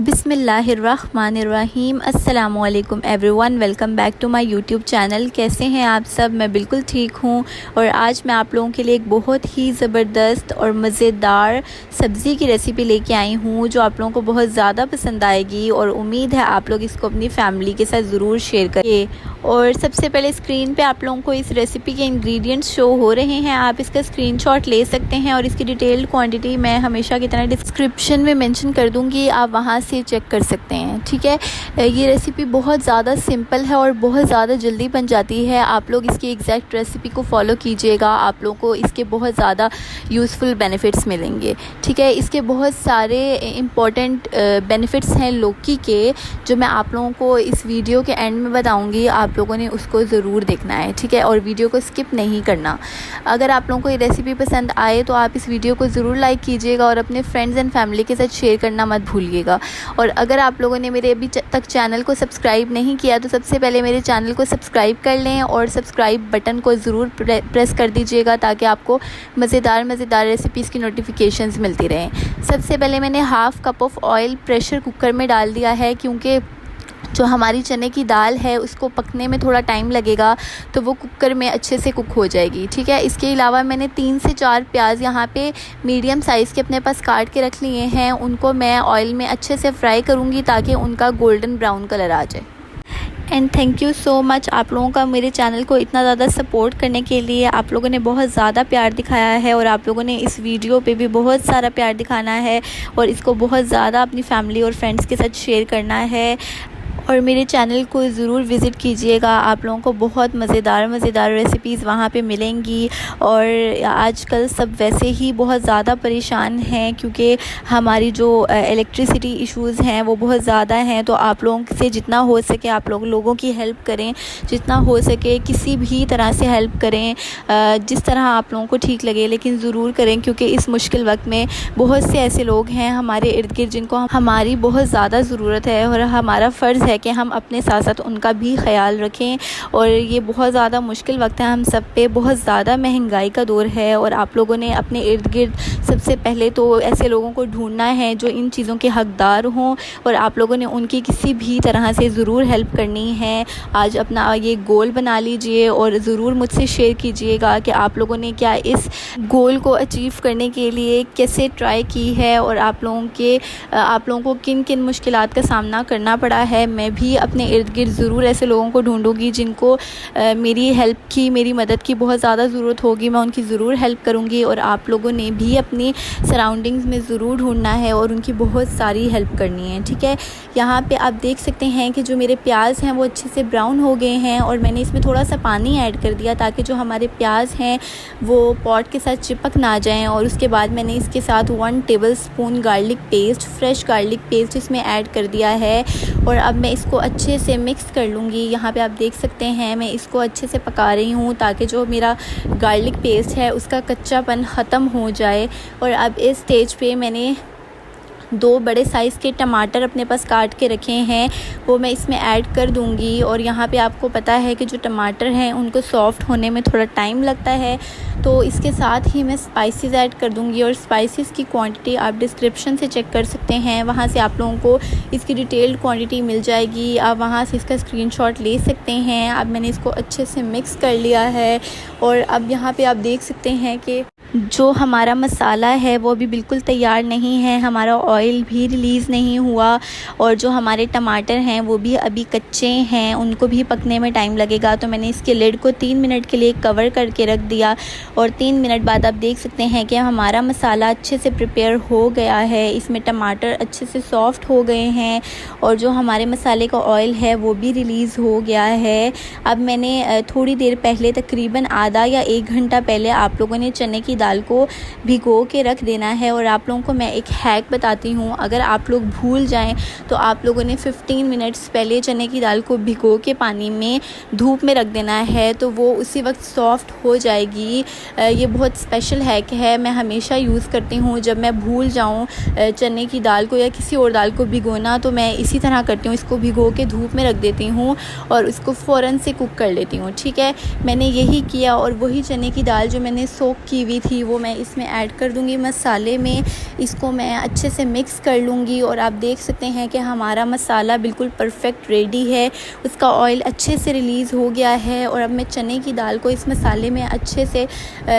बिस्मिल्लाहिर्रहमानिर्रहीम। अस्सलामुअलैकुम everyone, welcome back to my YouTube channel. कैसे हैं आप सब? मैं बिल्कुल ठीक हूँ और आज मैं आप लोगों के लिए एक बहुत ही ज़बरदस्त और मज़ेदार सब्ज़ी की रेसिपी लेके आई हूँ जो आप लोगों को बहुत ज़्यादा पसंद आएगी और उम्मीद है आप लोग इसको अपनी फैमिली के साथ ज़रूर शेयर करें। और सबसे पहले स्क्रीन पे आप लोगों को इस रेसिपी के इंग्रेडिएंट्स शो हो रहे हैं, आप इसका स्क्रीनशॉट ले सकते हैं और इसकी डिटेल्ड क्वांटिटी मैं हमेशा की तरह डिस्क्रिप्शन में मेंशन कर दूँगी, आप वहाँ से चेक कर सकते हैं। ठीक है, ये रेसिपी बहुत ज़्यादा सिंपल है और बहुत ज़्यादा जल्दी बन जाती है। आप लोग इसकी एग्जैक्ट रेसिपी को फॉलो कीजिएगा, आप लोगों को इसके बहुत ज़्यादा यूज़फुल बेनिफिट्स मिलेंगे। ठीक है, इसके बहुत सारे इम्पॉर्टेंट बेनिफिट्स हैं लौकी के, जो मैं आप लोगों को इस वीडियो के एंड में बताऊंगी। आप लोगों ने उसको ज़रूर देखना है, ठीक है, और वीडियो को स्किप नहीं करना। अगर आप लोगों को ये रेसिपी पसंद आए तो आप इस वीडियो को ज़रूर लाइक कीजिएगा और अपने फ्रेंड्स एंड फैमिली के साथ शेयर करना मत भूलिएगा। और अगर आप लोगों ने मेरे अभी तक चैनल को सब्सक्राइब नहीं किया तो सबसे पहले मेरे चैनल को सब्सक्राइब कर लें और सब्सक्राइब बटन को ज़रूर प्रेस कर दीजिएगा ताकि आपको मज़ेदार रेसिपीज़ की नोटिफिकेशंस मिलती रहें। सबसे पहले मैंने half cup of oil pressure cooker में डाल दिया है, क्योंकि जो हमारी चने की दाल है उसको पकने में थोड़ा टाइम लगेगा, तो वो कुकर में अच्छे से कुक हो जाएगी। ठीक है, इसके अलावा मैंने 3 से 4 प्याज यहाँ पे मीडियम साइज़ के अपने पास काट के रख लिए हैं। उनको मैं ऑयल में अच्छे से फ्राई करूँगी ताकि उनका गोल्डन ब्राउन कलर आ जाए। And thank you so much आप लोगों का मेरे चैनल को इतना ज़्यादा सपोर्ट करने के लिए। आप लोगों ने बहुत ज़्यादा प्यार दिखाया है और आप लोगों ने इस वीडियो पे भी बहुत सारा प्यार दिखाना है और इसको बहुत ज़्यादा अपनी फैमिली और फ्रेंड्स के साथ शेयर करना है। और मेरे चैनल को ज़रूर विज़िट कीजिएगा, आप लोगों को बहुत मज़ेदार रेसिपीज़ वहाँ पे मिलेंगी। और आजकल सब वैसे ही बहुत ज़्यादा परेशान हैं क्योंकि हमारी जो इलेक्ट्रिसिटी इश्यूज़ हैं वो बहुत ज़्यादा हैं। तो आप लोगों से जितना हो सके आप लोगों की हेल्प करें, जितना हो सके किसी भी तरह से हेल्प करें, जिस तरह आप लोगों को ठीक लगे, लेकिन ज़रूर करें, क्योंकि इस मुश्किल वक्त में बहुत से ऐसे लोग हैं हमारे इर्द गिर्द जिनको हमारी बहुत ज़्यादा ज़रूरत है और हमारा फ़र्ज़ है कि हम अपने साथ साथ उनका भी ख्याल रखें। और ये बहुत ज़्यादा मुश्किल वक्त है हम सब पे, बहुत ज़्यादा महंगाई का दौर है और आप लोगों ने अपने इर्द गिर्द सबसे पहले तो ऐसे लोगों को ढूंढना है जो इन चीज़ों के हकदार हों और आप लोगों ने उनकी किसी भी तरह से ज़रूर हेल्प करनी है। आज अपना ये गोल बना लीजिए और ज़रूर मुझसे शेयर कीजिएगा कि आप लोगों ने क्या इस गोल को अचीव करने के लिए कैसे ट्राई की है और आप लोगों को किन किन मुश्किलात का सामना करना पड़ा है। मैं भी अपने इर्द गिर्द ज़रूर ऐसे लोगों को ढूंढूंगी जिनको मेरी हेल्प की, मेरी मदद की बहुत ज़्यादा ज़रूरत होगी। मैं उनकी ज़रूर हेल्प करूंगी और आप लोगों ने भी अपनी सराउंडिंग्स में ज़रूर ढूंढना है और उनकी बहुत सारी हेल्प करनी है। ठीक है, यहाँ पे आप देख सकते हैं कि जो मेरे प्याज हैं वो अच्छे से ब्राउन हो गए हैं और मैंने इसमें थोड़ा सा पानी ऐड कर दिया ताकि जो हमारे प्याज हैं वो पॉट के साथ चिपक ना जाएँ। और उसके बाद मैंने इसके साथ 1 tablespoon garlic paste, fresh garlic paste इसमें ऐड कर दिया है और अब मैं इसको अच्छे से मिक्स कर लूँगी। यहाँ पे आप देख सकते हैं मैं इसको अच्छे से पका रही हूँ ताकि जो मेरा गार्लिक पेस्ट है उसका कच्चापन ख़त्म हो जाए। और अब इस स्टेज पे मैंने 2 बड़े साइज़ के टमाटर अपने पास काट के रखे हैं, वो मैं इसमें ऐड कर दूंगी। और यहाँ पे आपको पता है कि जो टमाटर हैं उनको सॉफ़्ट होने में थोड़ा टाइम लगता है, तो इसके साथ ही मैं स्पाइसेस ऐड कर दूंगी। और स्पाइसेस की क्वांटिटी आप डिस्क्रिप्शन से चेक कर सकते हैं, वहाँ से आप लोगों को इसकी डिटेल्ड क्वांटिटी मिल जाएगी, आप वहाँ से इसका स्क्रीनशॉट ले सकते हैं। अब मैंने इसको अच्छे से मिक्स कर लिया है और अब यहाँ पर आप देख सकते हैं कि जो हमारा मसाला है वो भी बिल्कुल तैयार नहीं है, हमारा ऑयल भी रिलीज़ नहीं हुआ और जो हमारे टमाटर हैं वो भी अभी कच्चे हैं, उनको भी पकने में टाइम लगेगा। तो मैंने इसके लिड को 3 मिनट के लिए कवर करके रख दिया और 3 मिनट बाद आप देख सकते हैं कि हमारा मसाला अच्छे से प्रिपेयर हो गया है, इसमें टमाटर अच्छे से सॉफ़्ट हो गए हैं और जो हमारे मसाले का ऑयल है वो भी रिलीज़ हो गया है। अब मैंने थोड़ी देर पहले, तकरीबन आधा या 1 घंटा पहले, आप लोगों ने चने की दाल को भिगो के रख देना है। और आप लोगों को मैं एक हैक बताती हूँ, अगर आप लोग भूल जाएं तो आप लोगों ने 15 मिनट्स पहले चने की दाल को भिगो के पानी में धूप में रख देना है, तो वो उसी वक्त सॉफ़्ट हो जाएगी। ये बहुत स्पेशल हैक है, मैं हमेशा यूज़ करती हूँ। जब मैं भूल जाऊँ चने की दाल को या किसी और दाल को भिगोना तो मैं इसी तरह करती हूँ, इसको भिगो के धूप में रख देती हूँ और इसको फ़ौरन से कुक कर लेती हूँ। ठीक है, मैंने यही किया और वही चने की दाल जो मैंने सोक की हुई थी थी वो मैं इसमें ऐड कर दूँगी मसाले में। इसको मैं अच्छे से मिक्स कर लूँगी और आप देख सकते हैं कि हमारा मसाला बिल्कुल परफेक्ट रेडी है, उसका ऑयल अच्छे से रिलीज़ हो गया है। और अब मैं चने की दाल को इस मसाले में अच्छे से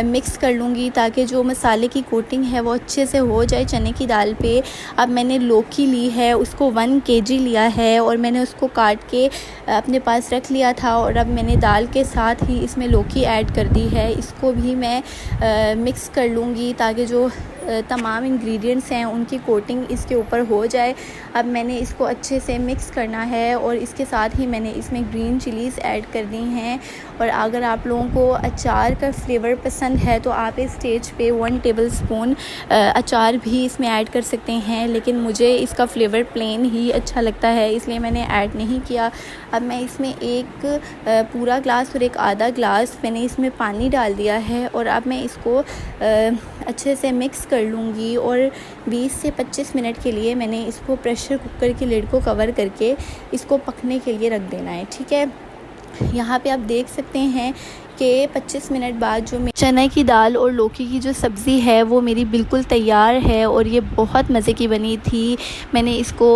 मिक्स कर लूँगी ताकि जो मसाले की कोटिंग है वो अच्छे से हो जाए चने की दाल पे। अब मैंने लौकी ली है, उसको 1 kg लिया है और मैंने उसको काट के अपने पास रख लिया था। और अब मैंने दाल के साथ ही इसमें लौकी ऐड कर दी है। इसको भी मैं मिक्स कर लूँगी ताकि जो तमाम इंग्रेडिएंट्स हैं उनकी कोटिंग इसके ऊपर हो जाए। अब मैंने इसको अच्छे से मिक्स करना है और इसके साथ ही मैंने इसमें ग्रीन चिलीज़ ऐड कर दी हैं। और अगर आप लोगों को अचार का फ्लेवर पसंद है तो आप इस स्टेज पे 1 टेबलस्पून अचार भी इसमें ऐड कर सकते हैं, लेकिन मुझे इसका फ्लेवर प्लेन ही अच्छा लगता है इसलिए मैंने ऐड नहीं किया। अब मैं इसमें एक पूरा ग्लास और एक आधा ग्लास मैंने इसमें पानी डाल दिया है और अब मैं इसको अच्छे से मिक्स कर लूँगी। और 20 से 25 मिनट के लिए मैंने इसको प्रेशर कुकर की लिड को कवर करके इसको पकने के लिए रख देना है। ठीक है, यहाँ पे आप देख सकते हैं कि 25 मिनट बाद जो चने की दाल और लौकी की जो सब्ज़ी है वो मेरी बिल्कुल तैयार है और ये बहुत मज़े की बनी थी। मैंने इसको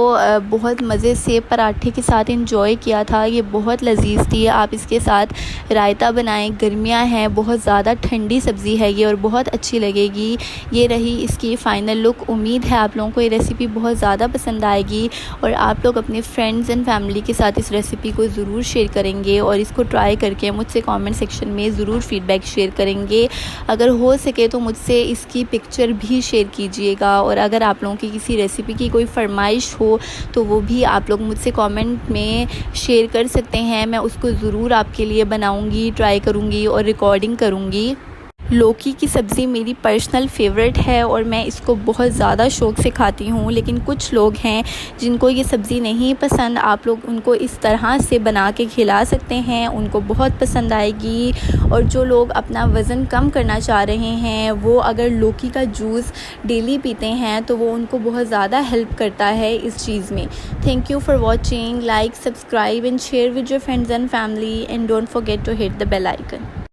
बहुत मज़े से पराठे के साथ इंजॉय किया था, ये बहुत लजीज़ थी। आप इसके साथ रायता बनाएं, गर्मियां हैं, बहुत ज़्यादा ठंडी सब्ज़ी है ये और बहुत अच्छी लगेगी। ये रही इसकी फ़ाइनल लुक। उम्मीद है आप लोगों को ये रेसिपी बहुत ज़्यादा पसंद आएगी और आप लोग अपने फ्रेंड्स एंड फैमिली के साथ इस रेसिपी को ज़रूर शेयर करेंगे और इसको ट्राई करके मुझसे कमेंट सेक्शन में ज़रूर फीडबैक शेयर करेंगे। अगर हो सके तो मुझसे इसकी पिक्चर भी शेयर कीजिएगा और अगर आप लोगों की किसी रेसिपी की कोई फरमाइश हो तो वो भी आप लोग मुझसे कमेंट में शेयर कर सकते हैं। मैं उसको ज़रूर आपके लिए बनाऊंगी, ट्राई करूंगी और रिकॉर्डिंग करूंगी। लौकी की सब्ज़ी मेरी पर्सनल फ़ेवरेट है और मैं इसको बहुत ज़्यादा शौक़ से खाती हूँ, लेकिन कुछ लोग हैं जिनको ये सब्ज़ी नहीं पसंद। आप लोग उनको इस तरह से बना के खिला सकते हैं, उनको बहुत पसंद आएगी। और जो लोग अपना वज़न कम करना चाह रहे हैं वो अगर लौकी का जूस डेली पीते हैं तो वो उनको बहुत ज़्यादा हेल्प करता है इस चीज़ में। Thank you for watching. Like, subscribe and share with your friends and family and don't forget to hit the bell icon.